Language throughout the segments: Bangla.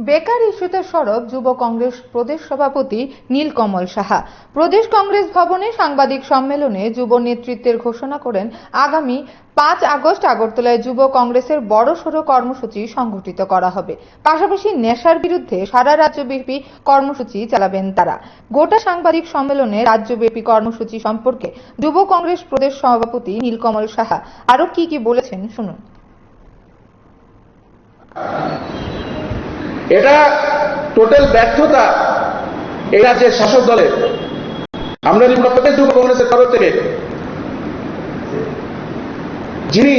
বেকার ইস্যুতে সরব যুব কংগ্রেস প্রদেশ সভাপতি নীলকমল সাহা। প্রদেশ কংগ্রেস ভবনে সাংবাদিক সম্মেলনে যুব নেতৃত্বের ঘোষণা করেন আগামী 5 আগস্ট আগরতলায় যুব কংগ্রেসের বড়সড় কর্মসূচি সংগঠিত করা হবে। পাশাপাশি নেশার বিরুদ্ধে সারা রাজ্যব্যাপী কর্মসূচি চালাবেন তারা। গোটা সাংবাদিক সম্মেলনে রাজ্যব্যাপী কর্মসূচি সম্পর্কে যুব কংগ্রেস প্রদেশ সভাপতি নীলকমল সাহা আরো কি বলেছেন শুনুন। এটা টোটাল ব্যর্থতা এই রাজ্যের শাসক দলের। আমরা প্রত্যেক যুব কংগ্রেসের তরফ থেকে যিনি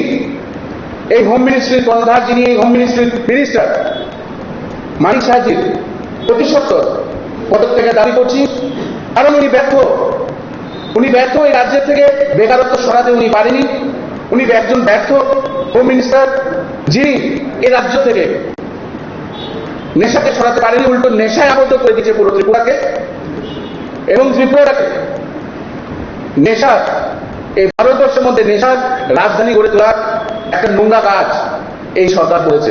এই হোম মিনিস্ট্রির কর্ণধার, যিনি এই হোম মিনিস্ট্রির মিনিস্টার মানিক সাহাজির অতি সত্বর পদক থেকে দাবি করছি, কারণ উনি ব্যর্থ এই রাজ্যের থেকে বেকারত্ব সরাতে উনি পারেনি। উনি একজন ব্যর্থ হোম মিনিস্টার, যিনি এই রাজ্য থেকে নেশাকে সরাতে পারেনি, উল্টো নেশায় আবদ্ধ করে দিয়েছে পুরো ত্রিপুরাকে এবং ত্রিপুরাটাকে নেশার, এই ভারতবর্ষের মধ্যে নেশার রাজধানী গড়ে তোলার একটা নোংরা কাজ এই সরকার করেছে।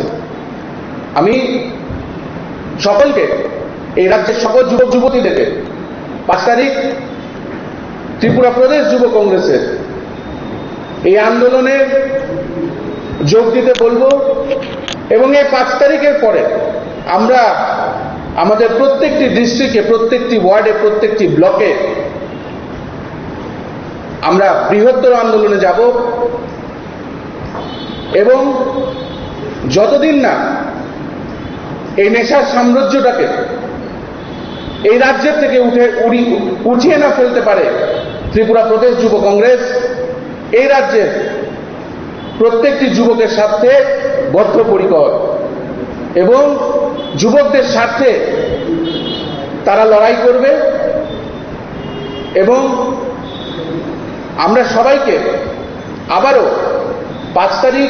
আমি সকলকে, এই রাজ্যের সকল যুবক যুবতীদেরকে 5 তারিখ ত্রিপুরা প্রদেশ যুব কংগ্রেসের এই আন্দোলনে যোগ দিতে বলবো এবং এই 5 তারিখের পরে আমরা আমাদের প্রত্যেকটি ডিস্ট্রিক্টে, প্রত্যেকটি ওয়ার্ডে, প্রত্যেকটি ব্লকে আমরা বৃহত্তর আন্দোলনে যাব এবং যতদিন না এই নেশার সাম্রাজ্যটাকে এই রাজ্যের থেকে উঠিয়ে না ফেলতে পারে ত্রিপুরা প্রদেশ যুব কংগ্রেস এই রাজ্যের প্রত্যেকটি যুবকের স্বার্থে বদ্ধপরিকর এবং যুবকদের স্বার্থে তারা লড়াই করবে। এবং আমরা সবাইকে আবারও 5 তারিখ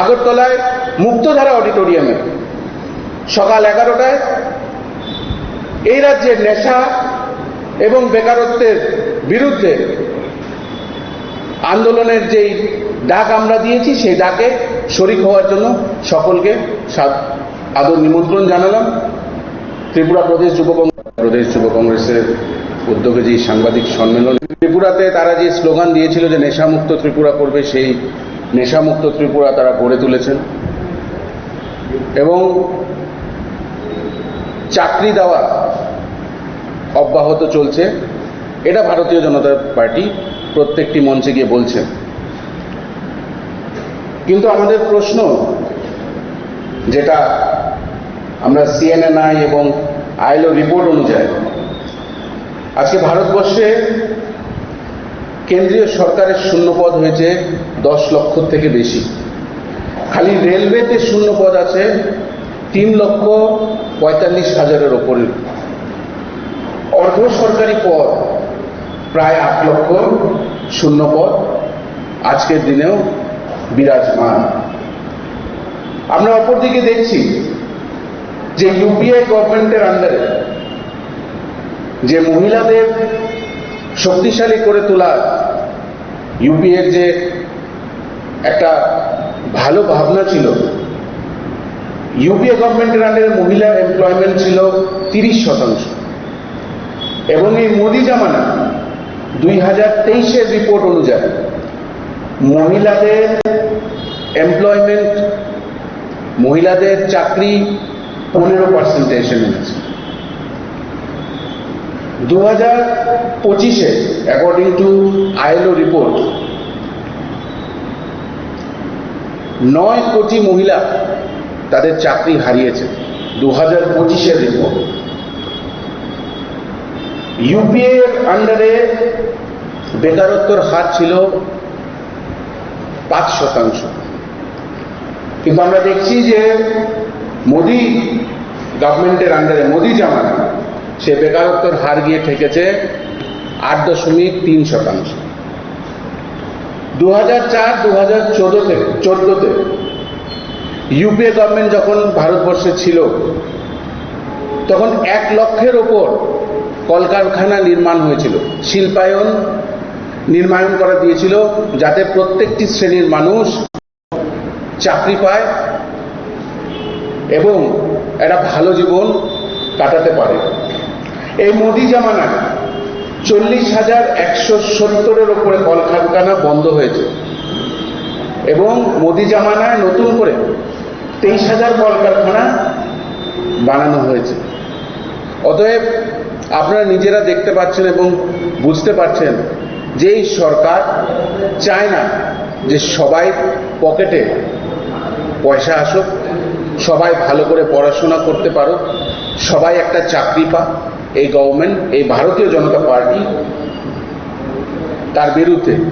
আগরতলায় মুক্তধারা অডিটোরিয়ামে সকাল 11টায় এই রাজ্যের নেশা এবং বেকারত্বের বিরুদ্ধে আন্দোলনের যেই ডাক আমরা দিয়েছি, সেই ডাকে শরিক হওয়ার জন্য সকলকে আদর নিমন্ত্রণ জানালাম। ত্রিপুরা প্রদেশ যুব কংগ্রেসের উদ্যোগে যে সাংবাদিক সম্মেলন, ত্রিপুরাতে তারা যে স্লোগান দিয়েছিল যে নেশামুক্ত ত্রিপুরা করবে, সেই নেশামুক্ত ত্রিপুরা তারা গড়ে তুলেছেন এবং চাকরি দেওয়া অব্যাহত চলছে। এটা ভারতীয় জনতা পার্টি প্রত্যেকটি মঞ্চে গিয়ে বলছেন। কিন্তু আমাদের প্রশ্ন, যেটা আমরা সিএনএনআই এবং আইএলও রিপোর্ট অনুযায়ী আজকে ভারতবর্ষে কেন্দ্রীয় সরকারের শূন্যপদ হয়েছে 10 লক্ষ থেকে বেশি। খালি রেলওয়েতে শূন্যপদ আছে 3,45,000-এর ওপরে। অর্ধ সরকারি পদ প্রায় 8 লক্ষ শূন্যপদ আজকের দিনেও বিরাজমান। আমরা অপরদিকে দেখছি যে ইউপিএ গভর্নমেন্টের আন্ডারে যে মহিলাদের শক্তিশালী করে তোলা, ইউপিএর যে একটা ভালো ভাবনা ছিল, ইউপিএ গভর্নমেন্টের আন্ডারে মহিলা এমপ্লয়মেন্ট ছিল 30% এবং এই মোদি জামানা 2023-এর রিপোর্ট অনুযায়ী মহিলাদের এমপ্লয়মেন্ট, মহিলাদের চাকরি 15% এসে নেমেছে। 2025-এ অ্যাকর্ডিং টু আইএলও রিপোর্ট 9 কোটি মহিলা তাদের চাকরি হারিয়েছে। 2025-এর রিপোর্ট। ইউপিএ এর আন্ডারে বেকারত্বর হার ছিল 5%। কিন্তু আমরা দেখছি যে মোদি গভর্নমেন্টের আন্ডারে, মোদি জামানা, সে বেকারত্বের হার গিয়ে ঠেকেছে 8.3%। 2004-2014-তে ইউপিএ গভর্নমেন্ট যখন ভারতবর্ষে ছিল, তখন 1 লক্ষের ওপর কলকারখানা নির্মাণ হয়েছিল, শিল্পায়ন নির্মাণ করা দিয়েছিল, যাতে প্রত্যেকটি শ্রেণীর মানুষ চাকরি পায় এবং একটা ভালো জীবন কাটাতে পারে। এই মোদি জামানায় 40,170-এর ওপরে কলকারখানা বন্ধ হয়েছে এবং মোদি জামানায় নতুন করে 23,000 কলকারখানা বানানো হয়েছে। অতএব আপনারা নিজেরা দেখতে পাচ্ছেন এবং বুঝতে পারছেন যে এই সরকার চায় না যে সবাই পকেটে পয়সা আসুক, সবাই ভালো করে পড়াশোনা করতে পারুক, সবাই একটা চাকরি পাক। এই গভর্নমেন্ট, এই ভারতীয় জনতা পার্টি তার বিরুদ্ধে।